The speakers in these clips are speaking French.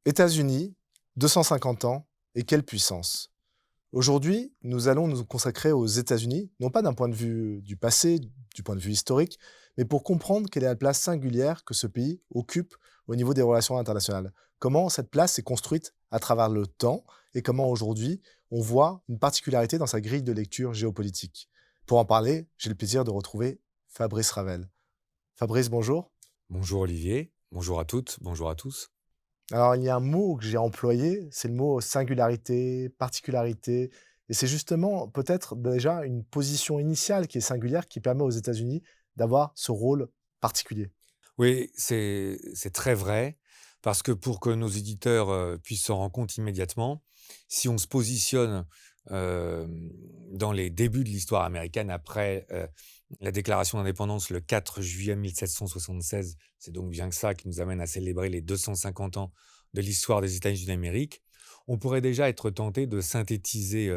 États-Unis, 250 ans, et quelle puissance! Aujourd'hui, nous allons nous consacrer aux États-Unis, non pas d'un point de vue du passé, du point de vue historique, mais pour comprendre quelle est la place singulière que ce pays occupe au niveau des relations internationales. Comment cette place s'est construite à travers le temps et comment aujourd'hui on voit une particularité dans sa grille de lecture géopolitique. Pour en parler, j'ai le plaisir de retrouver Fabrice Ravel. Fabrice, bonjour. Bonjour Olivier, bonjour à toutes, bonjour à tous. Alors, il y a un mot que j'ai employé, c'est le mot singularité, particularité, et c'est justement peut-être déjà une position initiale qui est singulière, qui permet aux États-Unis d'avoir ce rôle particulier. Oui, c'est très vrai, parce que pour que nos éditeurs puissent s'en rendre compte immédiatement, si on se positionne dans les débuts de l'histoire américaine après la déclaration d'indépendance le 4 juillet 1776, c'est donc bien que ça qui nous amène à célébrer les 250 ans de l'histoire des États-Unis d'Amérique, on pourrait déjà être tenté de synthétiser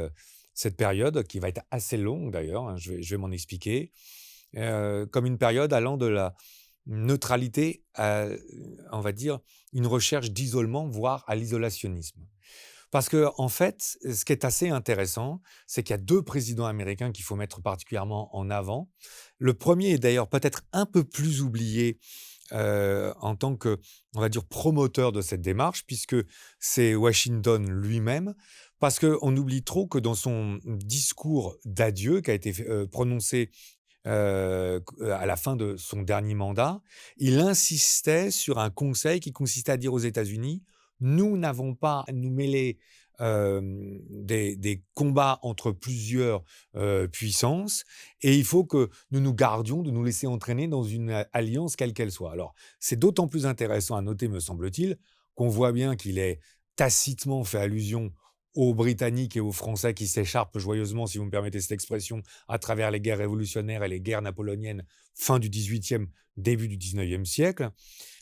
cette période, qui va être assez longue d'ailleurs, hein, je vais m'en expliquer, comme une période allant de la neutralité à, on va dire, une recherche d'isolement, voire à l'isolationnisme. Parce que en fait, ce qui est assez intéressant, c'est qu'il y a 2 présidents américains qu'il faut mettre particulièrement en avant. Le premier est d'ailleurs peut-être un peu plus oublié, en tant que, on va dire, promoteur de cette démarche, puisque c'est Washington lui-même. Parce qu'on oublie trop que dans son discours d'adieu qui a été prononcé à la fin de son dernier mandat, il insistait sur un conseil qui consistait à dire aux États-Unis: «Nous n'avons pas à nous mêler, des combats entre plusieurs, puissances et il faut que nous nous gardions de nous laisser entraîner dans une alliance quelle qu'elle soit». Alors, c'est d'autant plus intéressant à noter, me semble-t-il, qu'on voit bien qu'il est tacitement fait allusion aux Britanniques et aux Français qui s'écharpent joyeusement, si vous me permettez cette expression, à travers les guerres révolutionnaires et les guerres napoléoniennes, fin du XVIIIe, début du XIXe siècle.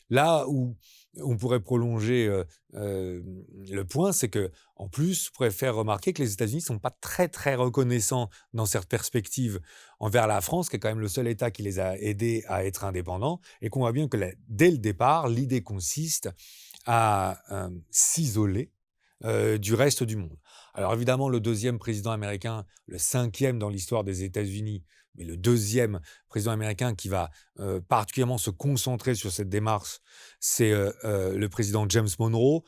Là où on pourrait prolonger le point, c'est que, en plus, je pourrais faire remarquer que les États-Unis ne sont pas très très reconnaissants dans cette perspective envers la France, qui est quand même le seul État qui les a aidés à être indépendants, et qu'on voit bien que dès le départ, l'idée consiste à s'isoler du reste du monde. Alors évidemment, le deuxième président américain, le cinquième dans l'histoire des États-Unis, mais le deuxième président américain qui va particulièrement se concentrer sur cette démarche, c'est le président James Monroe,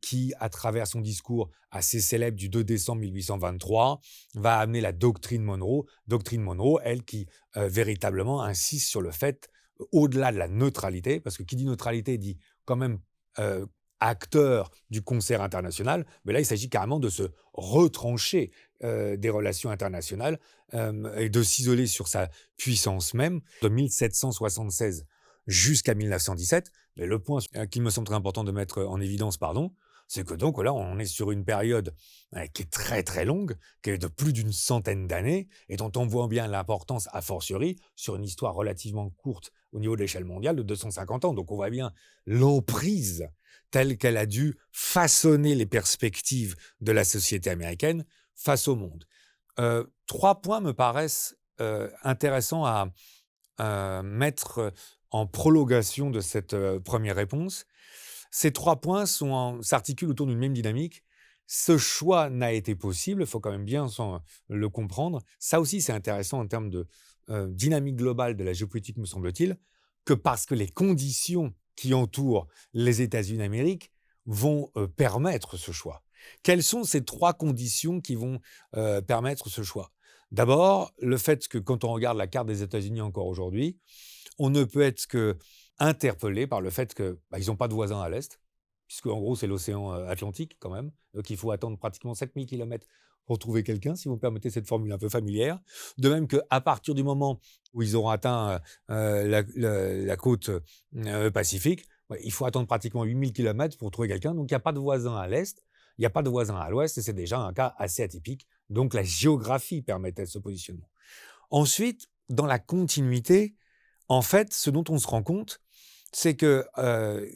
qui, à travers son discours assez célèbre du 2 décembre 1823, va amener la doctrine Monroe. Doctrine Monroe, elle qui véritablement insiste sur le fait, au-delà de la neutralité, parce que qui dit neutralité dit quand même euh, acteur du concert international, mais là, il s'agit carrément de se retrancher des relations internationales et de s'isoler sur sa puissance même, de 1776 jusqu'à 1917. Mais le point qu'il me semble très important de mettre en évidence, pardon, c'est que donc là, on est sur une période qui est très très longue, qui est de plus d'une centaine d'années, et dont on voit bien l'importance a fortiori sur une histoire relativement courte au niveau de l'échelle mondiale de 250 ans. Donc on voit bien l'emprise telle qu'elle a dû façonner les perspectives de la société américaine face au monde. 3 points me paraissent intéressants à mettre en prolongation de cette première réponse. Ces 3 points s'articulent autour d'une même dynamique. Ce choix n'a été possible, il faut quand même bien le comprendre. Ça aussi, c'est intéressant en termes de dynamique globale de la géopolitique, me semble-t-il, que parce que les conditions qui entourent les États-Unis d'Amérique vont permettre ce choix. Quelles sont ces 3 conditions qui vont permettre ce choix? D'abord, le fait que quand on regarde la carte des États-Unis encore aujourd'hui, on ne peut être que interpellé par le fait que, bah, ils n'ont pas de voisins à l'est, puisque en gros c'est l'océan Atlantique quand même, donc il faut attendre pratiquement 7000 kilomètres pour trouver quelqu'un, si vous me permettez cette formule un peu familière. De même qu'à partir du moment où ils auront atteint la côte Pacifique, ouais, il faut attendre pratiquement 8000 kilomètres pour trouver quelqu'un, donc il n'y a pas de voisins à l'est, il n'y a pas de voisins à l'ouest, et c'est déjà un cas assez atypique, donc la géographie permettait ce positionnement. Ensuite, dans la continuité, en fait, ce dont on se rend compte, c'est que,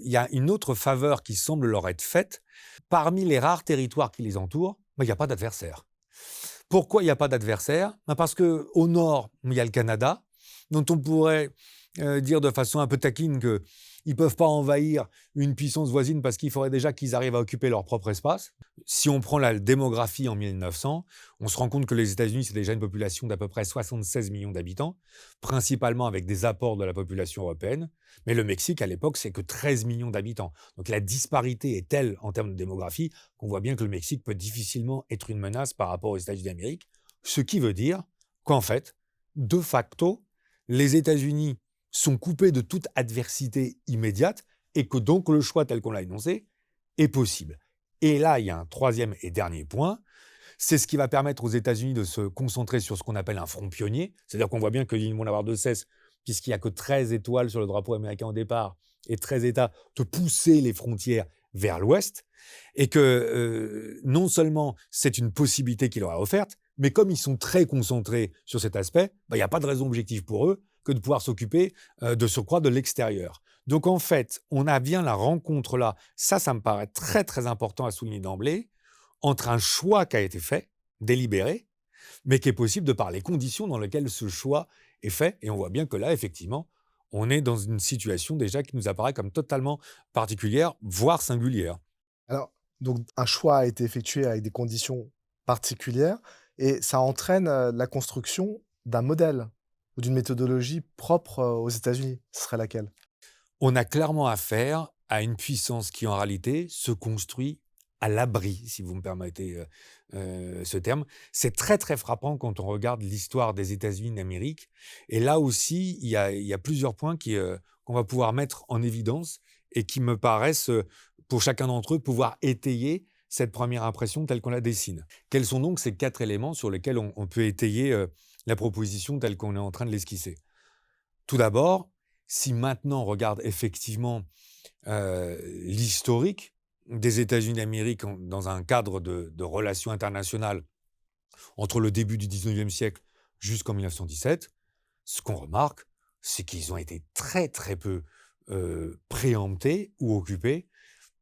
il y a une autre faveur qui semble leur être faite. Parmi les rares territoires qui les entourent, bah, il y a pas d'adversaire. Pourquoi il y a pas d'adversaire? Bah, parce qu'au nord, il y a le Canada, dont on pourrait dire de façon un peu taquine qu'ils ne peuvent pas envahir une puissance voisine parce qu'il faudrait déjà qu'ils arrivent à occuper leur propre espace. Si on prend la démographie en 1900, on se rend compte que les États-Unis, c'est déjà une population d'à peu près 76 millions d'habitants, principalement avec des apports de la population européenne. Mais le Mexique, à l'époque, c'est que 13 millions d'habitants. Donc la disparité est telle en termes de démographie qu'on voit bien que le Mexique peut difficilement être une menace par rapport aux États-Unis d'Amérique. Ce qui veut dire qu'en fait, de facto, les États-Unis sont coupés de toute adversité immédiate et que donc le choix tel qu'on l'a énoncé est possible. Et là, il y a un troisième et dernier point, c'est ce qui va permettre aux États-Unis de se concentrer sur ce qu'on appelle un front pionnier, c'est-à-dire qu'on voit bien qu'ils vont avoir de cesse, puisqu'il n'y a que 13 étoiles sur le drapeau américain au départ et 13 États, de pousser les frontières vers l'Ouest, et que non seulement c'est une possibilité qui leur est offerte, mais comme ils sont très concentrés sur cet aspect, il n'y a pas de raison objective pour eux que de pouvoir s'occuper de surcroît de l'extérieur. Donc en fait, on a bien la rencontre là, ça me paraît très très important à souligner d'emblée, entre un choix qui a été fait, délibéré, mais qui est possible de par les conditions dans lesquelles ce choix est fait. Et on voit bien que là, effectivement, on est dans une situation déjà qui nous apparaît comme totalement particulière, voire singulière. Alors, donc un choix a été effectué avec des conditions particulières et ça entraîne, la construction d'un modèle ou d'une méthodologie propre, aux États-Unis. Ce serait laquelle? On a clairement affaire à une puissance qui, en réalité, se construit à l'abri, si vous me permettez ce terme. C'est très, très frappant quand on regarde l'histoire des États-Unis d'Amérique. Et là aussi, il y a plusieurs points qu'on va pouvoir mettre en évidence et qui me paraissent, pour chacun d'entre eux, pouvoir étayer cette première impression telle qu'on la dessine. Quels sont donc ces 4 éléments sur lesquels on peut étayer la proposition telle qu'on est en train de l'esquisser? Tout d'abord, si maintenant on regarde effectivement l'historique des États-Unis d'Amérique dans un cadre de relations internationales entre le début du 19e siècle jusqu'en 1917, ce qu'on remarque, c'est qu'ils ont été très très peu préemptés ou occupés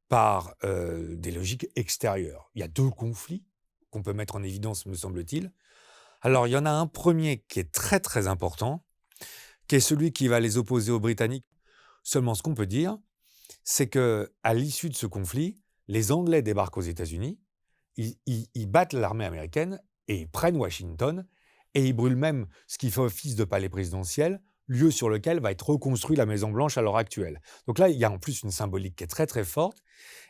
par des logiques extérieures. Il y a 2 conflits qu'on peut mettre en évidence, me semble-t-il. Alors, il y en a un premier qui est très très important, qui est celui qui va les opposer aux Britanniques. Seulement, ce qu'on peut dire, c'est que à l'issue de ce conflit, les Anglais débarquent aux États-Unis, ils battent l'armée américaine et ils prennent Washington et ils brûlent même ce qui fait office de palais présidentiel, lieu sur lequel va être reconstruite la Maison-Blanche à l'heure actuelle. Donc là, il y a en plus une symbolique qui est très très forte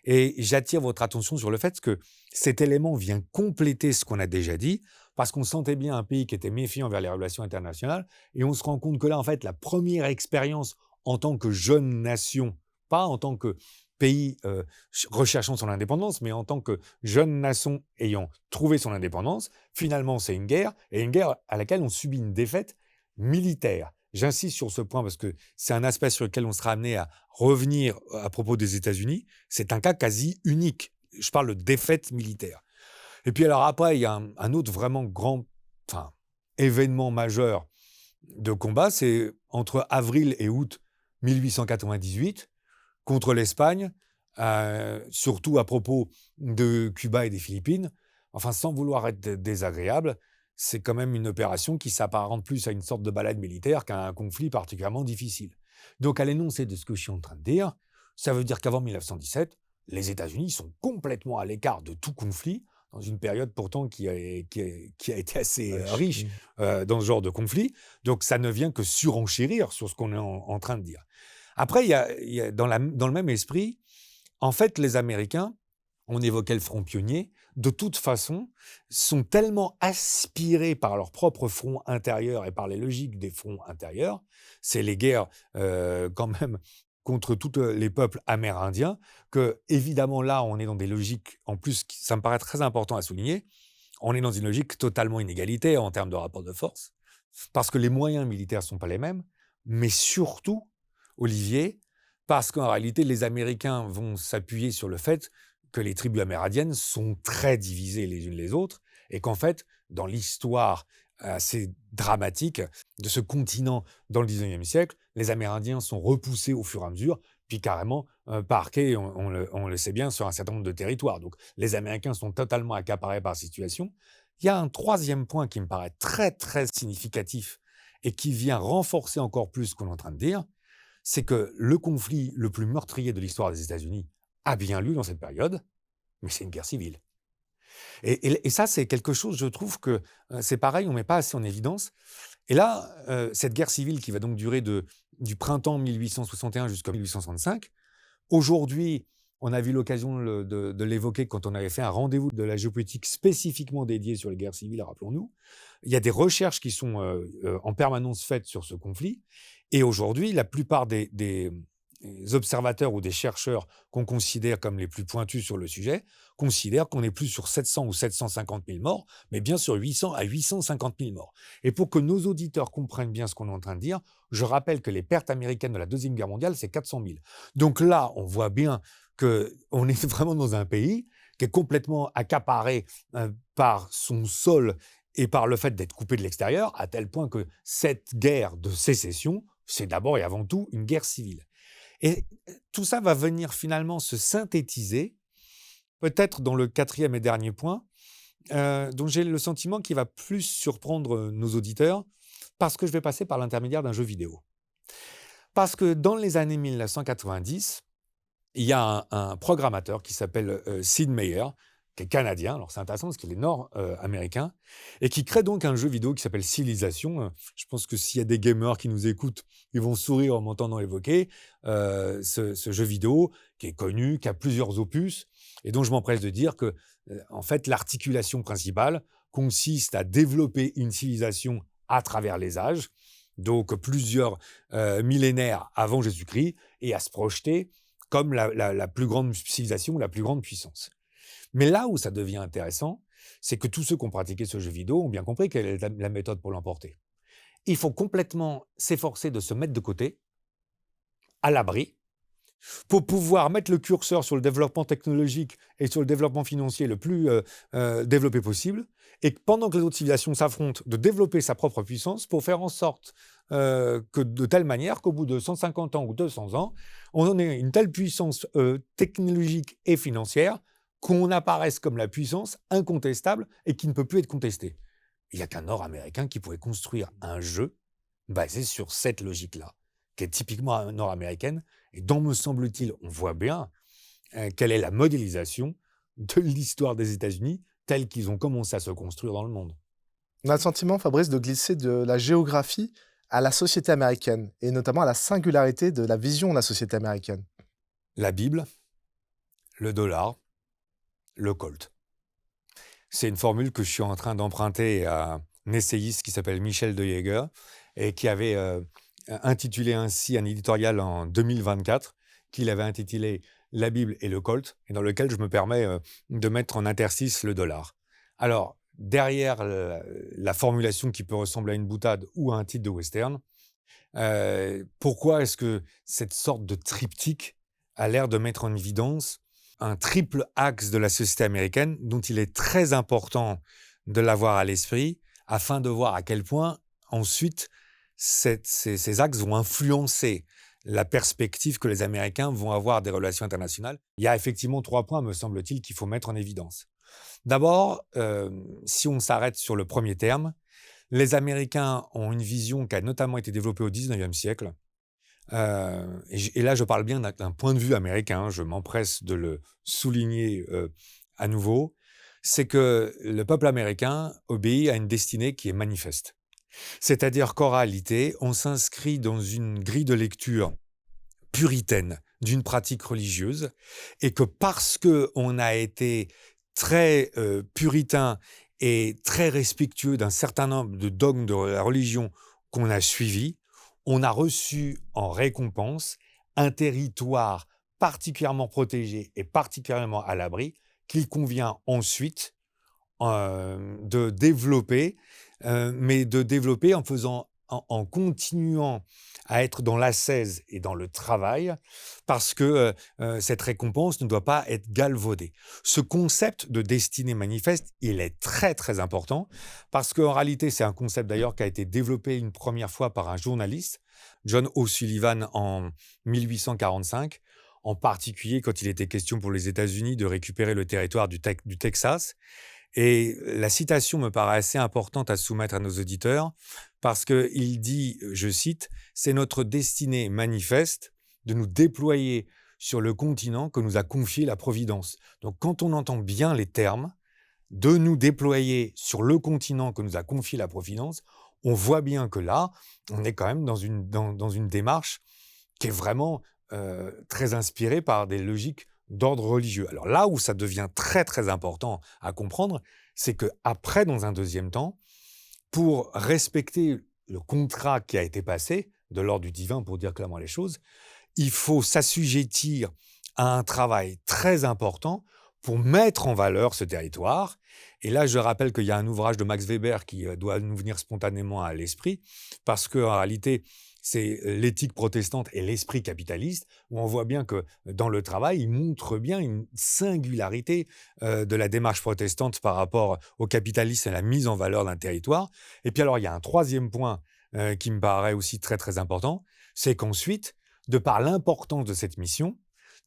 et j'attire votre attention sur le fait que cet élément vient compléter ce qu'on a déjà dit parce qu'on sentait bien un pays qui était méfiant vers les relations internationales et on se rend compte que là, en fait, la première expérience en tant que jeune nation, pas en tant que pays recherchant son indépendance, mais en tant que jeune nation ayant trouvé son indépendance, finalement, c'est une guerre, et une guerre à laquelle on subit une défaite militaire. J'insiste sur ce point parce que c'est un aspect sur lequel on sera amené à revenir à propos des États-Unis. C'est un cas quasi unique. Je parle de défaite militaire. Et puis alors après, il y a un autre vraiment grand événement majeur de combat, c'est entre avril et août 1898, contre l'Espagne, surtout à propos de Cuba et des Philippines. Enfin, sans vouloir être désagréable, c'est quand même une opération qui s'apparente plus à une sorte de balade militaire qu'à un conflit particulièrement difficile. Donc, à l'énoncé de ce que je suis en train de dire, ça veut dire qu'avant 1917, les États-Unis sont complètement à l'écart de tout conflit, dans une période pourtant qui a été assez riche dans ce genre de conflit. Donc, ça ne vient que surenchérir sur ce qu'on est en train de dire. Après, il y a dans le même esprit, en fait, les Américains, on évoquait le front pionnier, de toute façon, sont tellement aspirés par leur propre front intérieur et par les logiques des fronts intérieurs, c'est les guerres quand même contre tous les peuples amérindiens, que évidemment là, on est dans des logiques, en plus, ça me paraît très important à souligner, on est dans une logique totalement inégalitaire en termes de rapport de force, parce que les moyens militaires ne sont pas les mêmes, mais surtout, Olivier, parce qu'en réalité, les Américains vont s'appuyer sur le fait que les tribus amérindiennes sont très divisées les unes les autres et qu'en fait, dans l'histoire assez dramatique de ce continent dans le 19e siècle, les Amérindiens sont repoussés au fur et à mesure, puis carrément parqués, on le sait bien, sur un certain nombre de territoires. Donc les Américains sont totalement accaparés par la situation. Il y a un troisième point qui me paraît très, très significatif et qui vient renforcer encore plus ce qu'on est en train de dire, c'est que le conflit le plus meurtrier de l'histoire des États-Unis a bien lieu dans cette période, mais c'est une guerre civile. Et ça, c'est quelque chose, je trouve que c'est pareil, on ne met pas assez en évidence. Et là, cette guerre civile qui va donc durer du printemps 1861 jusqu'en 1865, aujourd'hui, on a eu l'occasion de l'évoquer quand on avait fait un rendez-vous de la géopolitique spécifiquement dédié sur les guerres civiles, rappelons-nous. Il y a des recherches qui sont en permanence faites sur ce conflit. Et aujourd'hui, la plupart des observateurs ou des chercheurs qu'on considère comme les plus pointus sur le sujet considèrent qu'on est plus sur 700 ou 750 000 morts, mais bien sur 800 à 850 000 morts. Et pour que nos auditeurs comprennent bien ce qu'on est en train de dire, je rappelle que les pertes américaines de la Deuxième Guerre mondiale, c'est 400 000. Donc là, on voit bien qu'on est vraiment dans un pays qui est complètement accaparé par son sol et par le fait d'être coupé de l'extérieur, à tel point que cette guerre de sécession, c'est d'abord et avant tout une guerre civile. Et tout ça va venir finalement se synthétiser, peut-être dans le quatrième et dernier point, dont j'ai le sentiment qu'il va plus surprendre nos auditeurs, parce que je vais passer par l'intermédiaire d'un jeu vidéo. Parce que dans les années 1990, il y a un programmateur qui s'appelle Sid Meier, qui est canadien, alors c'est intéressant parce qu'il est nord-américain, et qui crée donc un jeu vidéo qui s'appelle Civilization. Je pense que s'il y a des gamers qui nous écoutent, ils vont sourire en m'entendant évoquer ce jeu vidéo qui est connu, qui a plusieurs opus, et dont je m'empresse de dire que, en fait, l'articulation principale consiste à développer une civilisation à travers les âges, donc plusieurs millénaires avant Jésus-Christ, et à se projeter comme la plus grande civilisation, la plus grande puissance. Mais là où ça devient intéressant, c'est que tous ceux qui ont pratiqué ce jeu vidéo ont bien compris quelle est la méthode pour l'emporter. Il faut complètement s'efforcer de se mettre de côté, à l'abri, pour pouvoir mettre le curseur sur le développement technologique et sur le développement financier le plus développé possible, et pendant que les autres civilisations s'affrontent, de développer sa propre puissance pour faire en sorte que de telle manière qu'au bout de 150 ans ou 200 ans, on en ait une telle puissance technologique et financière qu'on apparaisse comme la puissance incontestable et qui ne peut plus être contestée. Il n'y a qu'un Nord-Américain qui pourrait construire un jeu basé sur cette logique-là, qui est typiquement nord-américaine, et dont, me semble-t-il, on voit bien quelle est la modélisation de l'histoire des États-Unis telle qu'ils ont commencé à se construire dans le monde. On a le sentiment, Fabrice, de glisser de la géographie à la société américaine, et notamment à la singularité de la vision de la société américaine. La Bible, le dollar, le Colt. C'est une formule que je suis en train d'emprunter à un essayiste qui s'appelle Michel de Jaeger et qui avait intitulé ainsi un éditorial en 2024 qu'il avait intitulé « La Bible et le Colt » et dans lequel je me permets de mettre en interstice le dollar. Alors, derrière la formulation qui peut ressembler à une boutade ou à un titre de western, pourquoi est-ce que cette sorte de triptyque a l'air de mettre en évidence un triple axe de la société américaine dont il est très important de l'avoir à l'esprit afin de voir à quel point ensuite ces axes vont influencer la perspective que les Américains vont avoir des relations internationales. Il y a effectivement 3 points, me semble-t-il, qu'il faut mettre en évidence. D'abord, si on s'arrête sur le premier terme, les Américains ont une vision qui a notamment été développée au XIXe siècle. Et là, je parle bien d'un point de vue américain, je m'empresse de le souligner à nouveau, c'est que le peuple américain obéit à une destinée qui est manifeste. C'est-à-dire qu'en réalité, on s'inscrit dans une grille de lecture puritaine d'une pratique religieuse et que parce qu'on a été très puritain et très respectueux d'un certain nombre de dogmes de la religion qu'on a suivis, on a reçu en récompense un territoire particulièrement protégé et particulièrement à l'abri qu'il convient ensuite de développer, mais de développer en continuant à être dans l'ascèse et dans le travail, parce que cette récompense ne doit pas être galvaudée. Ce concept de destinée manifeste, il est très très important, parce qu'en réalité, c'est un concept d'ailleurs qui a été développé une première fois par un journaliste, John O'Sullivan, en 1845, en particulier quand il était question pour les États-Unis de récupérer le territoire du Texas. Et la citation me paraît assez importante à soumettre à nos auditeurs parce qu'il dit, je cite, «C'est notre destinée manifeste de nous déployer sur le continent que nous a confié la Providence». Donc quand on entend bien les termes, de nous déployer sur le continent que nous a confié la Providence, on voit bien que là, on est quand même dans une démarche qui est vraiment très inspirée par des logiques d'ordre religieux. Alors là où ça devient très très important à comprendre, c'est qu'après, dans un deuxième temps, pour respecter le contrat qui a été passé, de l'ordre du divin pour dire clairement les choses, il faut s'assujettir à un travail très important pour mettre en valeur ce territoire. Et là, je rappelle qu'il y a un ouvrage de Max Weber qui doit nous venir spontanément à l'esprit, parce qu'en réalité, c'est l'éthique protestante et l'esprit capitaliste, où on voit bien que dans le travail, il montre bien une singularité de la démarche protestante par rapport au capitalisme et à la mise en valeur d'un territoire. Et puis alors, il y a un troisième point qui me paraît aussi très très important, c'est qu'ensuite, de par l'importance de cette mission,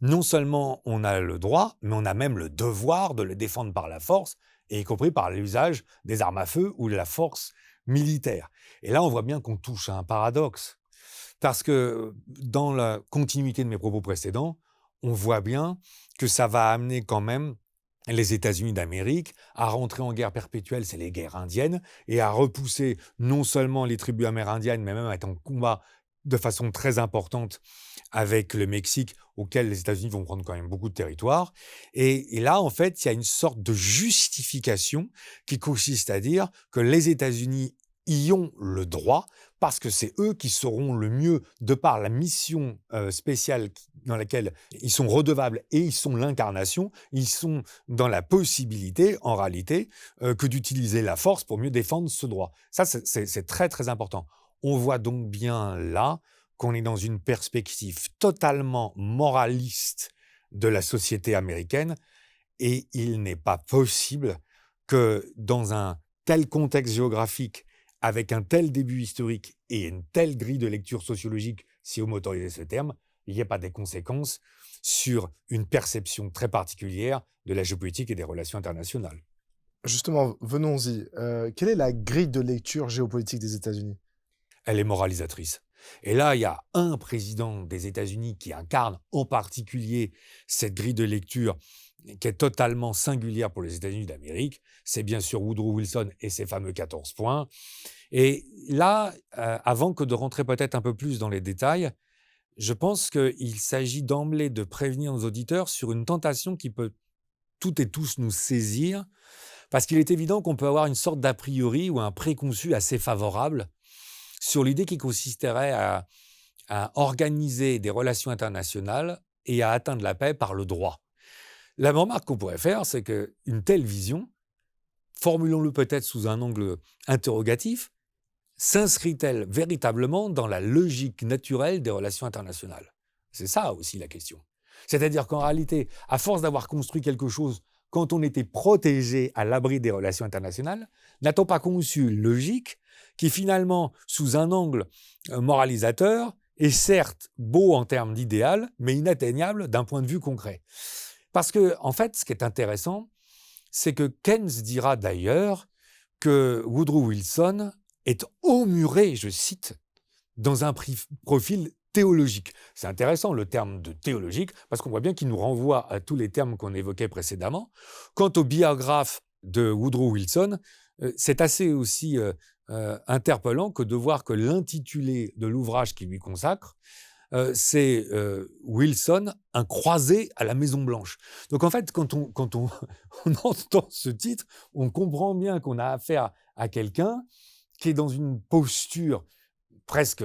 non seulement on a le droit, mais on a même le devoir de le défendre par la force, et y compris par l'usage des armes à feu ou de la force militaire. Et là, on voit bien qu'on touche à un paradoxe. Parce que dans la continuité de mes propos précédents, on voit bien que ça va amener quand même les États-Unis d'Amérique à rentrer en guerre perpétuelle, c'est les guerres indiennes, et à repousser non seulement les tribus amérindiennes, mais même à être en combat de façon très importante avec le Mexique, auquel les États-Unis vont prendre quand même beaucoup de territoire. Et là, en fait, il y a une sorte de justification qui consiste à dire que les États-Unis y ont le droit parce que c'est eux qui sauront le mieux, de par la mission spéciale dans laquelle ils sont redevables et ils sont l'incarnation, ils sont dans la possibilité, en réalité, que d'utiliser la force pour mieux défendre ce droit. Ça, c'est très, très important. On voit donc bien là qu'on est dans une perspective totalement moraliste de la société américaine et il n'est pas possible que dans un tel contexte géographique, avec un tel début historique et une telle grille de lecture sociologique, si vous m'autorisez ce terme, il n'y ait pas des conséquences sur une perception très particulière de la géopolitique et des relations internationales. Justement, venons-y. Quelle est la grille de lecture géopolitique des États-Unis? Elle est moralisatrice. Et là, il y a un président des États-Unis qui incarne en particulier cette grille de lecture qui est totalement singulière pour les États-Unis d'Amérique. C'est bien sûr Woodrow Wilson et ses fameux 14 points. Et là, avant que de rentrer peut-être un peu plus dans les détails, je pense qu'il s'agit d'emblée de prévenir nos auditeurs sur une tentation qui peut toutes et tous nous saisir, parce qu'il est évident qu'on peut avoir une sorte d'a priori ou un préconçu assez favorable sur l'idée qui consisterait à organiser des relations internationales et à atteindre la paix par le droit. La remarque qu'on pourrait faire, c'est qu'une telle vision, formulons-le peut-être sous un angle interrogatif, s'inscrit-elle véritablement dans la logique naturelle des relations internationales? C'est ça aussi la question. C'est-à-dire qu'en réalité, à force d'avoir construit quelque chose quand on était protégé à l'abri des relations internationales, n'a-t-on pas conçu une logique qui finalement, sous un angle moralisateur, est certes beau en termes d'idéal, mais inatteignable d'un point de vue concret? Parce que, en fait, ce qui est intéressant, c'est que Keynes dira d'ailleurs que Woodrow Wilson est emmuré, je cite, dans un profil théologique. C'est intéressant le terme de théologique, parce qu'on voit bien qu'il nous renvoie à tous les termes qu'on évoquait précédemment. Quant au biographe de Woodrow Wilson, c'est assez aussi interpellant que de voir que l'intitulé de l'ouvrage qu'il lui consacre, c'est Wilson, un croisé à la Maison-Blanche. Donc en fait, quand on on entend ce titre, on comprend bien qu'on a affaire à quelqu'un qui est dans une posture presque,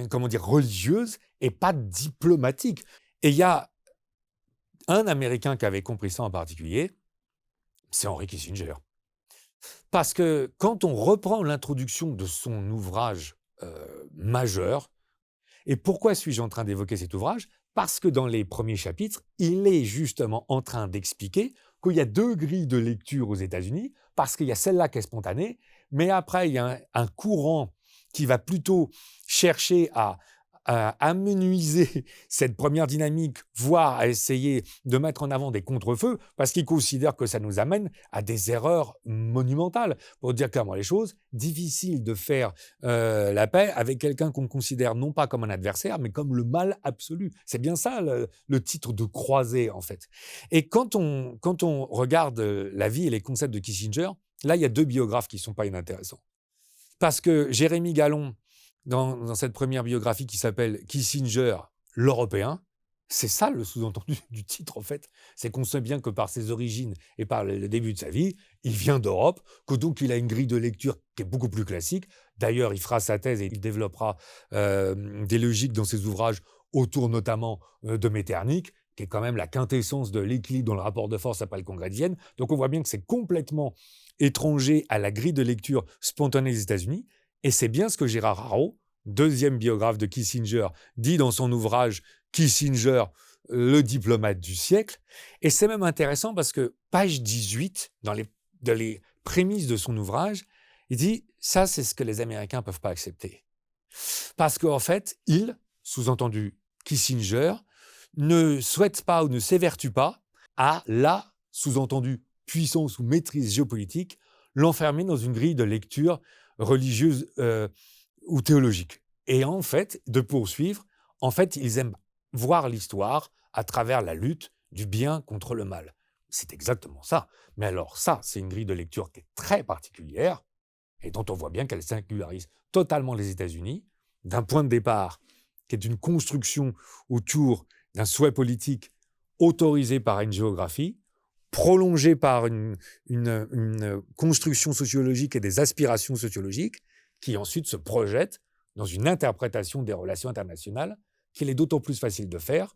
comment dire, religieuse et pas diplomatique. Et il y a un Américain qui avait compris ça en particulier, c'est Henry Kissinger. Parce que quand on reprend l'introduction de son ouvrage majeur, et pourquoi suis-je en train d'évoquer cet ouvrage? Parce que dans les premiers chapitres, il est justement en train d'expliquer qu'il y a deux grilles de lecture aux États-Unis, parce qu'il y a celle-là qui est spontanée, mais après, il y a un courant qui va plutôt chercher à à amenuiser cette première dynamique, voire à essayer de mettre en avant des contre-feux, parce qu'ils considèrent que ça nous amène à des erreurs monumentales. Pour dire clairement les choses, difficile de faire la paix avec quelqu'un qu'on considère non pas comme un adversaire, mais comme le mal absolu. C'est bien ça le titre de croisée, en fait. Et quand on regarde la vie et les concepts de Kissinger, là, il y a deux biographes qui ne sont pas inintéressants. Parce que Jérémy Gallon, dans cette première biographie qui s'appelle Kissinger, l'Européen, c'est ça le sous-entendu du titre, en fait. C'est qu'on sait bien que par ses origines et par le début de sa vie, il vient d'Europe, que donc il a une grille de lecture qui est beaucoup plus classique. D'ailleurs, il fera sa thèse et il développera des logiques dans ses ouvrages autour notamment de Metternich, qui est quand même la quintessence de l'équilibre dans le rapport de force après le Congrès de Vienne. Donc on voit bien que c'est complètement étranger à la grille de lecture spontanée des États-Unis. Et c'est bien ce que Gérard Haro, deuxième biographe de Kissinger, dit dans son ouvrage Kissinger, le diplomate du siècle. Et c'est même intéressant parce que, page 18, dans les prémices de son ouvrage, il dit « ça, c'est ce que les Américains ne peuvent pas accepter ». Parce qu'en fait, il, sous-entendu Kissinger, ne souhaite pas ou ne s'évertue pas à la, sous-entendu, puissance ou maîtrise géopolitique, l'enfermer dans une grille de lecture religieuse ou théologique. Et en fait, de poursuivre, en fait, ils aiment voir l'histoire à travers la lutte du bien contre le mal. C'est exactement ça. Mais alors ça, c'est une grille de lecture qui est très particulière et dont on voit bien qu'elle singularise totalement les États-Unis, d'un point de départ qui est une construction autour d'un souhait politique autorisé par une géographie, prolongé par une construction sociologique et des aspirations sociologiques, qui ensuite se projettent dans une interprétation des relations internationales qu'il est d'autant plus facile de faire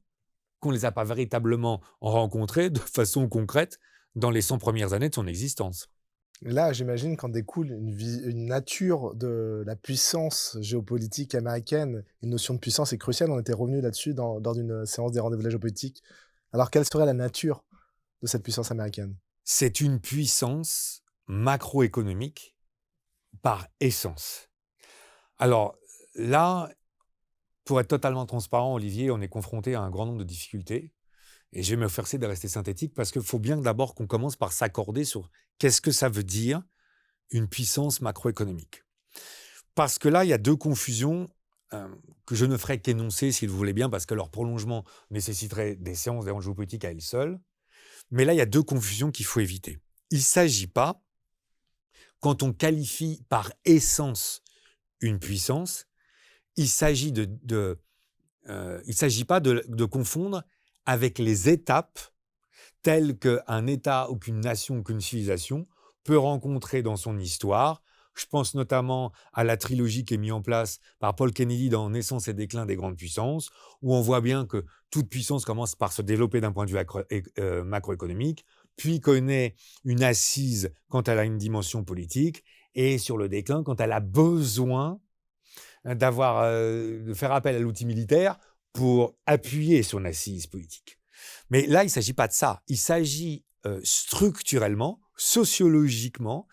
qu'on ne les a pas véritablement rencontrées de façon concrète dans les 100 premières années de son existence. Là, j'imagine qu'en découle une nature de la puissance géopolitique américaine. Une notion de puissance est cruciale. On était revenu là-dessus lors d'une séance des rendez-vous de la géopolitique. Alors, quelle serait la nature de cette puissance américaine? C'est une puissance macroéconomique par essence. Alors là, pour être totalement transparent, Olivier, on est confronté à un grand nombre de difficultés. Et je vais me forcer de rester synthétique parce qu'il faut bien d'abord qu'on commence par s'accorder sur qu'est-ce que ça veut dire une puissance macroéconomique. Parce que là, il y a deux confusions que je ne ferai qu'énoncer, si vous voulez bien, parce que leur prolongement nécessiterait des séances de géopolitique à elles seules. Mais là, il y a deux confusions qu'il faut éviter. Il ne s'agit pas, quand on qualifie par essence une puissance, il ne s'agit pas de confondre avec les étapes telles qu'un État ou qu'une nation ou qu'une civilisation peut rencontrer dans son histoire. Je pense notamment à la trilogie qui est mise en place par Paul Kennedy dans Naissance et déclin des grandes puissances, où on voit bien que toute puissance commence par se développer d'un point de vue macroéconomique, puis connaît une assise quand elle a une dimension politique, et sur le déclin quand elle a besoin de faire appel à l'outil militaire pour appuyer son assise politique. Mais là, il ne s'agit pas de ça. Il s'agit structurellement, sociologiquement,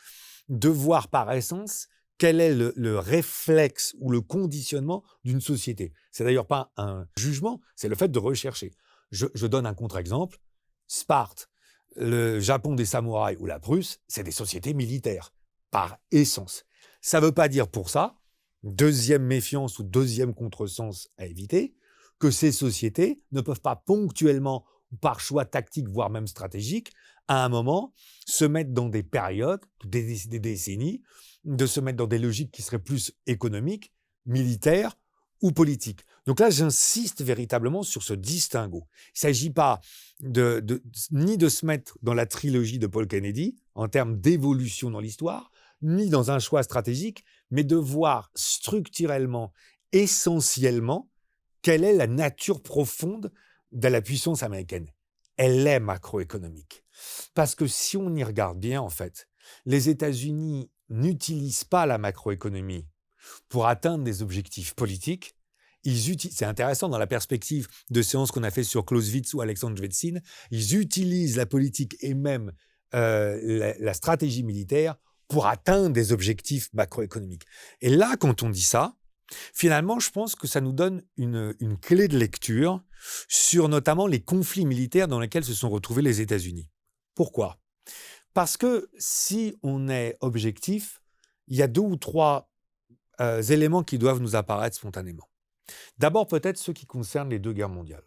de voir par essence quel est le réflexe ou le conditionnement d'une société. C'est d'ailleurs pas un jugement, c'est le fait de rechercher. Je donne un contre-exemple. Sparte, le Japon des samouraïs ou la Prusse, c'est des sociétés militaires, par essence. Ça ne veut pas dire pour ça, deuxième méfiance ou deuxième contresens à éviter, que ces sociétés ne peuvent pas ponctuellement, par choix tactique, voire même stratégique, à un moment, se mettre dans des périodes, des décennies, de se mettre dans des logiques qui seraient plus économiques, militaires ou politiques. Donc là, j'insiste véritablement sur ce distinguo. Il ne s'agit pas ni de se mettre dans la trilogie de Paul Kennedy, en termes d'évolution dans l'histoire, ni dans un choix stratégique, mais de voir structurellement, essentiellement, quelle est la nature profonde de la puissance américaine. Elle est macroéconomique. Parce que si on y regarde bien, en fait, les États-Unis n'utilisent pas la macroéconomie pour atteindre des objectifs politiques. C'est intéressant dans la perspective de séances qu'on a fait sur Clausewitz ou Alexandre Jevedzin, ils utilisent la politique et même la stratégie militaire pour atteindre des objectifs macroéconomiques. Et là, quand on dit ça, Finalement, je pense que ça nous donne une clé de lecture sur notamment les conflits militaires dans lesquels se sont retrouvés les États-Unis. Pourquoi? Parce que si on est objectif, il y a 2 ou 3 éléments qui doivent nous apparaître spontanément. D'abord, peut-être ceux qui concernent les 2 guerres mondiales.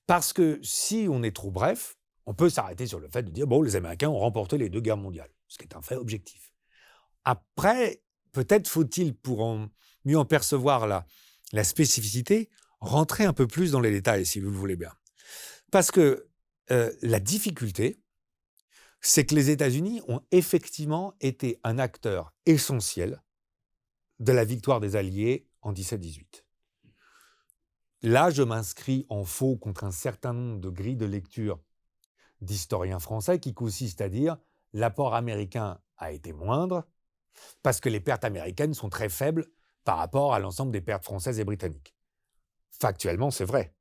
Parce que si on est trop bref, on peut s'arrêter sur le fait de dire: «Bon, les Américains ont remporté les 2 guerres mondiales», ce qui est un fait objectif. Après, peut-être faut-il, mieux en percevoir la spécificité, rentrer un peu plus dans les détails, si vous le voulez bien. Parce que la difficulté, c'est que les États-Unis ont effectivement été un acteur essentiel de la victoire des Alliés en 17-18. Là, je m'inscris en faux contre un certain nombre de grilles de lecture d'historiens français qui consistent à dire l'apport américain a été moindre parce que les pertes américaines sont très faibles par rapport à l'ensemble des pertes françaises et britanniques. Factuellement, c'est vrai.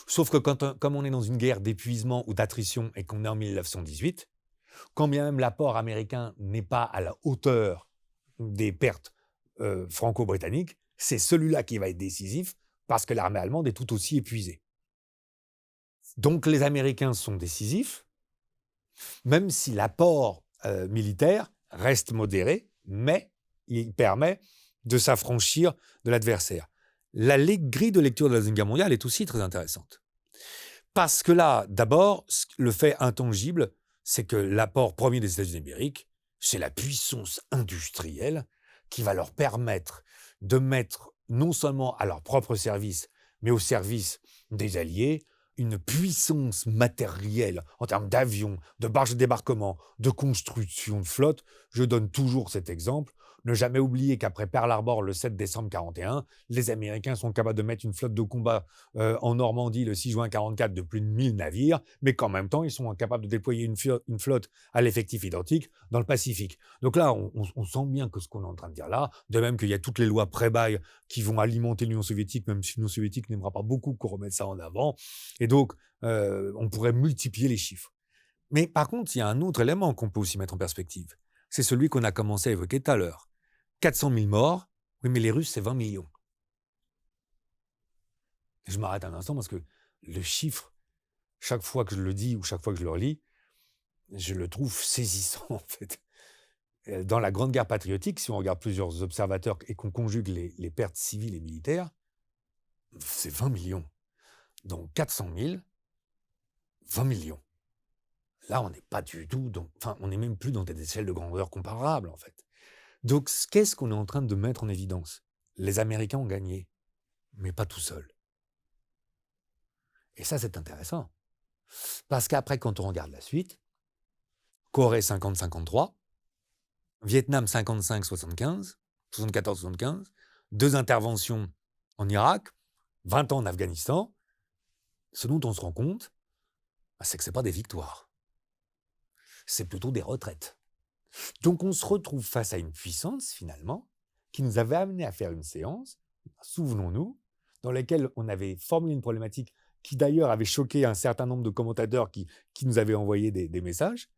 Sauf que comme on est dans une guerre d'épuisement ou d'attrition et qu'on est en 1918, quand bien même l'apport américain n'est pas à la hauteur des pertes franco-britanniques, c'est celui-là qui va être décisif parce que l'armée allemande est tout aussi épuisée. Donc les Américains sont décisifs, même si l'apport militaire reste modéré, mais il permet de s'affranchir de l'adversaire. La grille de lecture de la Deuxième Guerre mondiale est aussi très intéressante. Parce que là, d'abord, le fait intangible, c'est que l'apport premier des États-Unis d'Amérique, c'est la puissance industrielle qui va leur permettre de mettre non seulement à leur propre service, mais au service des Alliés, une puissance matérielle en termes d'avions, de barges de débarquement, de construction de flotte. Je donne toujours cet exemple. Ne jamais oublier qu'après Pearl Harbor, le 7 décembre 1941, les Américains sont capables de mettre une flotte de combat en Normandie le 6 juin 1944 de plus de 1000 navires, mais qu'en même temps, ils sont capables de déployer une flotte à l'effectif identique dans le Pacifique. Donc là, on sent bien que ce qu'on est en train de dire là, de même qu'il y a toutes les lois pré-bail qui vont alimenter l'Union soviétique, même si l'Union soviétique n'aimera pas beaucoup qu'on remette ça en avant. Et donc, on pourrait multiplier les chiffres. Mais par contre, il y a un autre élément qu'on peut aussi mettre en perspective. C'est celui qu'on a commencé à évoquer tout à l'heure. 400 000 morts, oui, mais les Russes, c'est 20 millions. Et je m'arrête un instant parce que le chiffre, chaque fois que je le dis ou chaque fois que je le relis, je le trouve saisissant, en fait. Dans la Grande Guerre patriotique, si on regarde plusieurs observateurs et qu'on conjugue les pertes civiles et militaires, c'est 20 millions. Donc 400 000, 20 millions. Là, on n'est pas du tout on n'est même plus dans des échelles de grandeur comparables, en fait. Donc, qu'est-ce qu'on est en train de mettre en évidence? Les Américains ont gagné, mais pas tout seuls. Et ça, c'est intéressant. Parce qu'après, quand on regarde la suite, Corée 50-53, Vietnam 55-75, 74-75, 2 interventions en Irak, 20 ans en Afghanistan, ce dont on se rend compte, c'est que ce n'est pas des victoires. C'est plutôt des retraites. Donc on se retrouve face à une puissance, finalement, qui nous avait amené à faire une séance, souvenons-nous, dans laquelle on avait formulé une problématique qui d'ailleurs avait choqué un certain nombre de commentateurs qui nous avaient envoyé des messages.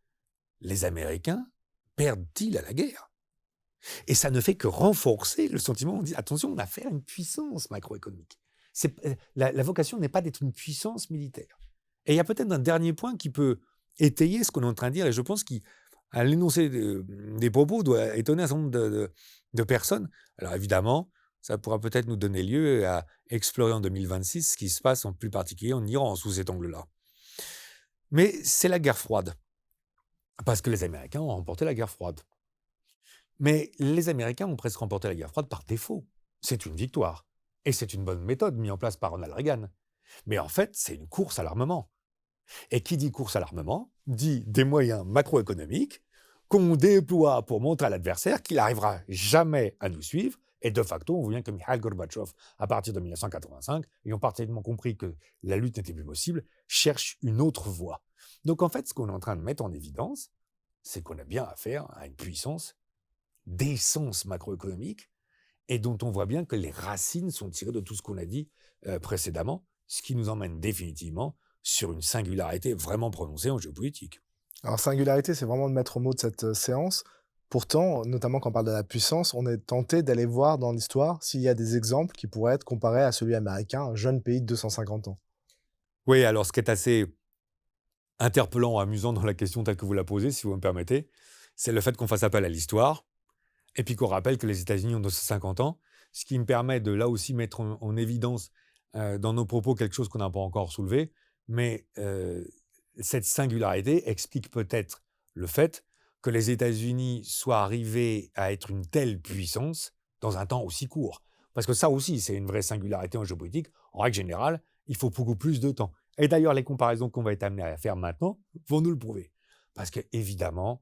Les Américains perdent-ils à la guerre? Et ça ne fait que renforcer le sentiment, on dit attention, on a affaire à une puissance macroéconomique. La vocation n'est pas d'être une puissance militaire. Et il y a peut-être un dernier point qui peut étayer ce qu'on est en train de dire, et je pense qu'il à l'énoncé des propos doit étonner un certain nombre de personnes. Alors évidemment, ça pourra peut-être nous donner lieu à explorer en 2026 ce qui se passe en plus particulier en Iran sous cet angle-là. Mais c'est la guerre froide, parce que les Américains ont remporté la guerre froide. Mais les Américains ont presque remporté la guerre froide par défaut. C'est une victoire. Et c'est une bonne méthode mise en place par Ronald Reagan. Mais en fait, c'est une course à l'armement. Et qui dit course à l'armement, dit des moyens macroéconomiques qu'on déploie pour montrer à l'adversaire qu'il n'arrivera jamais à nous suivre. Et de facto, on voit bien que Mikhail Gorbatchev, à partir de 1985, ayant parfaitement compris que la lutte n'était plus possible, cherche une autre voie. Donc en fait, ce qu'on est en train de mettre en évidence, c'est qu'on a bien affaire à une puissance d'essence macroéconomique et dont on voit bien que les racines sont tirées de tout ce qu'on a dit précédemment, ce qui nous emmène définitivement sur une singularité vraiment prononcée en géopolitique. Alors, singularité, c'est vraiment le maître mot de cette séance. Pourtant, notamment quand on parle de la puissance, on est tenté d'aller voir dans l'histoire s'il y a des exemples qui pourraient être comparés à celui américain, un jeune pays de 250 ans. Oui, alors ce qui est assez interpellant, amusant dans la question telle que vous la posez, si vous me permettez, c'est le fait qu'on fasse appel à l'histoire et puis qu'on rappelle que les États-Unis ont 250 ans, ce qui me permet de là aussi mettre en évidence dans nos propos quelque chose qu'on n'a pas encore soulevé, mais cette singularité explique peut-être le fait que les États-Unis soient arrivés à être une telle puissance dans un temps aussi court. Parce que ça aussi, c'est une vraie singularité en géopolitique. En règle générale, il faut beaucoup plus de temps. Et d'ailleurs, les comparaisons qu'on va être amenés à faire maintenant vont nous le prouver. Parce que, évidemment,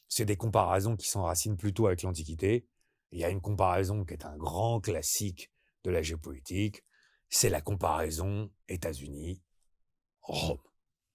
c'est des comparaisons qui s'enracinent plutôt avec l'Antiquité. Il y a une comparaison qui est un grand classique de la géopolitique, c'est la comparaison États-Unis-Rome.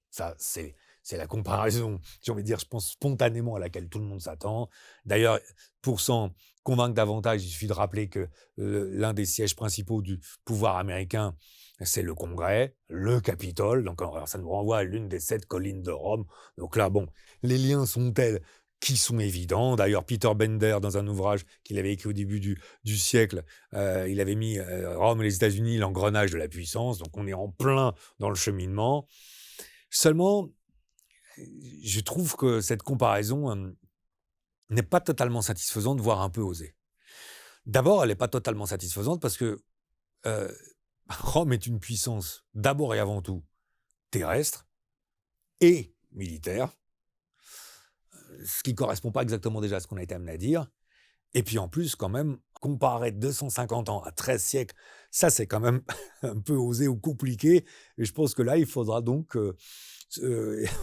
Ça, c'est la comparaison, j'ai envie de dire, je pense spontanément à laquelle tout le monde s'attend. D'ailleurs, pour s'en convaincre davantage, il suffit de rappeler que l'un des sièges principaux du pouvoir américain, c'est le Congrès, le Capitole. Donc, alors, ça nous renvoie à l'une des 7 collines de Rome. Donc là, bon, les liens sont tels qui sont évidents. D'ailleurs, Peter Bender, dans un ouvrage qu'il avait écrit au début du siècle, il avait mis Rome et les États-Unis l'engrenage de la puissance. Donc, on est en plein dans le cheminement. Seulement, je trouve que cette comparaison n'est pas totalement satisfaisante, voire un peu osée. D'abord, elle n'est pas totalement satisfaisante parce que euh, Rome est une puissance d'abord et avant tout terrestre et militaire, ce qui ne correspond pas exactement déjà à ce qu'on a été amené à dire. Et puis en plus, quand même, comparer 250 ans à 13 siècles, ça c'est quand même un peu osé ou compliqué. Et je pense que là, il faudra donc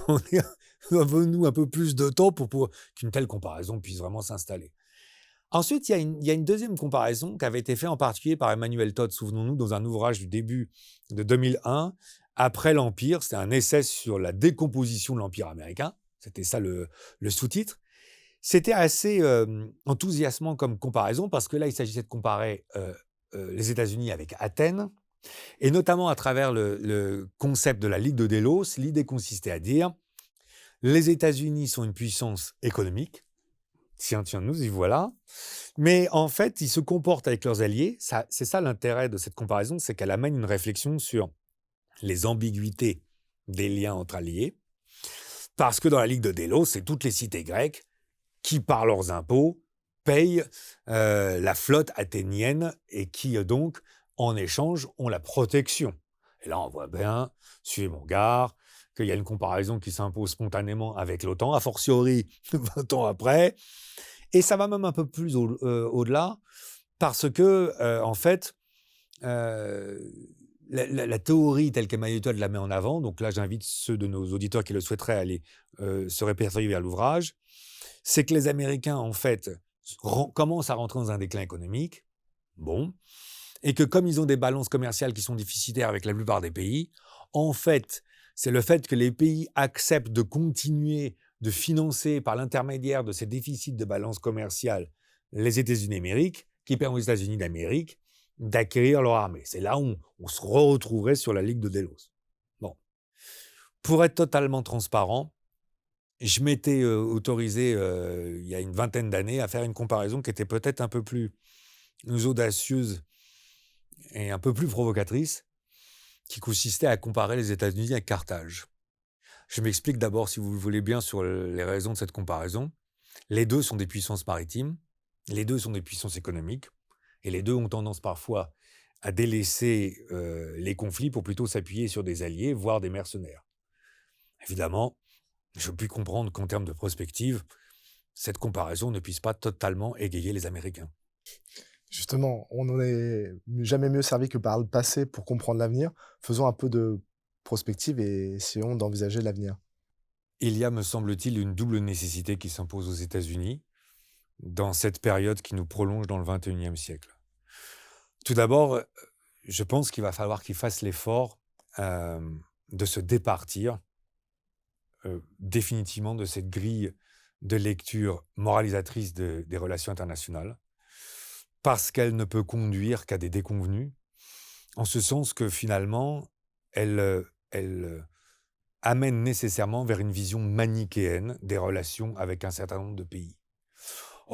on est revenu un peu plus de temps pour qu'une telle comparaison puisse vraiment s'installer. Ensuite, il y a une deuxième comparaison qui avait été faite en particulier par Emmanuel Todd, souvenons-nous, dans un ouvrage du début de 2001, Après l'Empire. C'était un essai sur la décomposition de l'Empire américain. C'était ça le sous-titre. C'était assez enthousiasmant comme comparaison parce que là, il s'agissait de comparer les États-Unis avec Athènes, et notamment à travers le concept de la Ligue de Délos. L'idée consistait à dire les États-Unis sont une puissance économique, tiens, nous y voilà, mais en fait, ils se comportent avec leurs alliés. C'est ça l'intérêt de cette comparaison, c'est qu'elle amène une réflexion sur les ambiguïtés des liens entre alliés, parce que dans la Ligue de Délos, c'est toutes les cités grecques qui, par leurs impôts, payent la flotte athénienne et qui, donc, en échange, ont la protection. Et là, on voit bien, suivez mon regard, qu'il y a une comparaison qui s'impose spontanément avec l'OTAN, a fortiori 20 ans après. Et ça va même un peu plus au-delà, parce que, en fait, euh, la théorie telle qu'Emmanuel Todd la met en avant, donc là, j'invite ceux de nos auditeurs qui le souhaiteraient à aller se répertorier vers l'ouvrage, c'est que les Américains, en fait, commencent à rentrer dans un déclin économique, bon, et que comme ils ont des balances commerciales qui sont déficitaires avec la plupart des pays, en fait, c'est le fait que les pays acceptent de continuer de financer par l'intermédiaire de ces déficits de balance commerciale les États-Unis d'Amérique qui permet aux États-Unis d'Amérique d'acquérir leur armée. C'est là où on se retrouverait sur la Ligue de Délos. Bon. Pour être totalement transparent, je m'étais autorisé, il y a une vingtaine d'années, à faire une comparaison qui était peut-être un peu plus audacieuse et un peu plus provocatrice, qui consistait à comparer les États-Unis avec Carthage. Je m'explique d'abord, si vous le voulez bien, sur les raisons de cette comparaison. Les deux sont des puissances maritimes, les deux sont des puissances économiques, et les deux ont tendance parfois à délaisser les conflits pour plutôt s'appuyer sur des alliés, voire des mercenaires. Évidemment, je puis comprendre qu'en termes de prospective, cette comparaison ne puisse pas totalement égayer les Américains. Justement, on n'en est jamais mieux servi que par le passé pour comprendre l'avenir. Faisons un peu de prospective et essayons d'envisager l'avenir. Il y a, me semble-t-il, une double nécessité qui s'impose aux États-Unis dans cette période qui nous prolonge dans le XXIe siècle. Tout d'abord, je pense qu'il va falloir qu'ils fassent l'effort de se départir définitivement de cette grille de lecture moralisatrice des relations internationales, parce qu'elle ne peut conduire qu'à des déconvenues, en ce sens que finalement, elle amène nécessairement vers une vision manichéenne des relations avec un certain nombre de pays.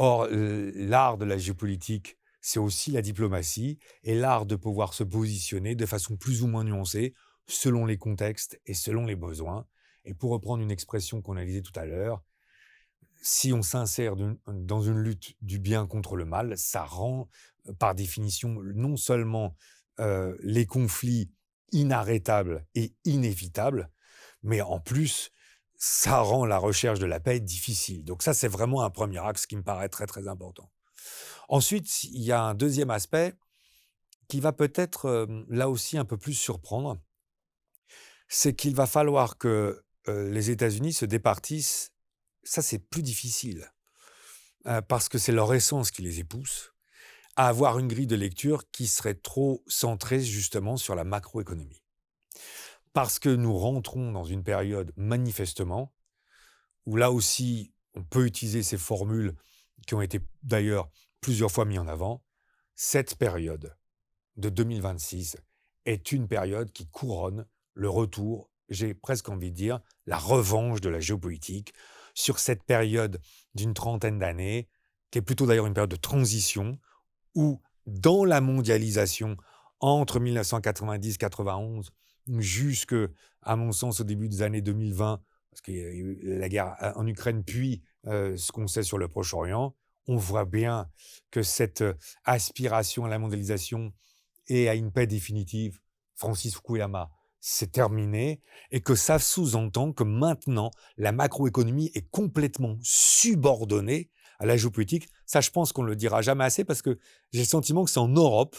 Or, l'art de la géopolitique, c'est aussi la diplomatie et l'art de pouvoir se positionner de façon plus ou moins nuancée selon les contextes et selon les besoins. Et pour reprendre une expression qu'on a disait tout à l'heure, si on s'insère dans une lutte du bien contre le mal, ça rend, par définition, non seulement les conflits inarrêtables et inévitables, mais en plus, ça rend la recherche de la paix difficile. Donc ça, c'est vraiment un premier axe qui me paraît très, très important. Ensuite, il y a un deuxième aspect qui va peut-être, là aussi un peu plus surprendre, c'est qu'il va falloir que, les États-Unis se départissent. Ça, c'est plus difficile, parce que c'est leur essence qui les épouse, à avoir une grille de lecture qui serait trop centrée justement sur la macroéconomie. Parce que nous rentrons dans une période manifestement où là aussi, on peut utiliser ces formules qui ont été d'ailleurs plusieurs fois mises en avant. Cette période de 2026 est une période qui couronne le retour, j'ai presque envie de dire, la revanche de la géopolitique sur cette période d'une trentaine d'années, qui est plutôt d'ailleurs une période de transition, où dans la mondialisation, entre 1990-91 jusque, à mon sens, au début des années 2020, parce qu'il y a eu la guerre en Ukraine, puis ce qu'on sait sur le Proche-Orient, on voit bien que cette aspiration à la mondialisation et à une paix définitive, Francis Fukuyama, c'est terminé, et que ça sous-entend que maintenant, la macroéconomie est complètement subordonnée à la géopolitique. Ça, je pense qu'on ne le dira jamais assez, parce que j'ai le sentiment que c'est en Europe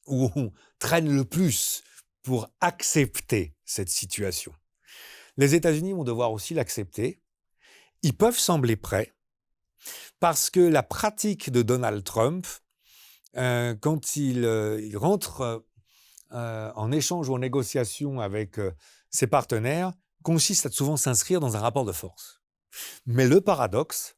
où on traîne le plus pour accepter cette situation. Les États-Unis vont devoir aussi l'accepter. Ils peuvent sembler prêts, parce que la pratique de Donald Trump, quand il rentre en échange ou en négociation avec ses partenaires, consiste à souvent s'inscrire dans un rapport de force. Mais le paradoxe,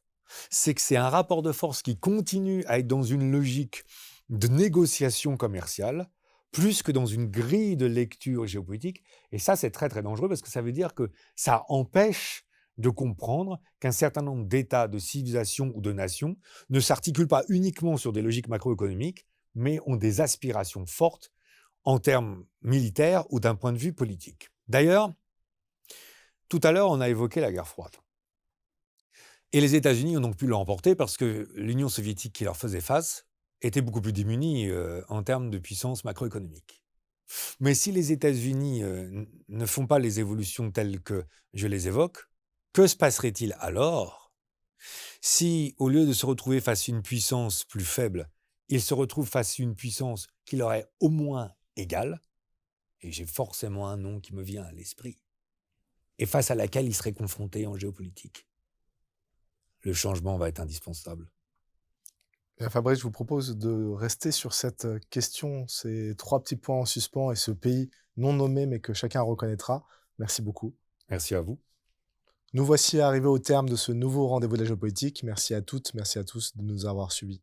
c'est que c'est un rapport de force qui continue à être dans une logique de négociation commerciale, plus que dans une grille de lecture géopolitique. Et ça, c'est très, très dangereux, parce que ça veut dire que ça empêche de comprendre qu'un certain nombre d'États, de civilisations ou de nations ne s'articulent pas uniquement sur des logiques macroéconomiques, mais ont des aspirations fortes en termes militaires ou d'un point de vue politique. D'ailleurs, tout à l'heure, on a évoqué la guerre froide. Et les États-Unis ont donc pu l'emporter parce que l'Union soviétique qui leur faisait face était beaucoup plus démunie en termes de puissance macroéconomique. Mais si les États-Unis ne font pas les évolutions telles que je les évoque, que se passerait-il alors si, au lieu de se retrouver face à une puissance plus faible, ils se retrouvent face à une puissance qui leur est au moins égale, et j'ai forcément un nom qui me vient à l'esprit, et face à laquelle ils seraient confrontés en géopolitique? Le changement va être indispensable. Bien, Fabrice, je vous propose de rester sur cette question, ces 3 petits points en suspens et ce pays non nommé, mais que chacun reconnaîtra. Merci beaucoup. Merci à vous. Nous voici arrivés au terme de ce nouveau rendez-vous de la géopolitique. Merci à toutes, merci à tous de nous avoir suivis.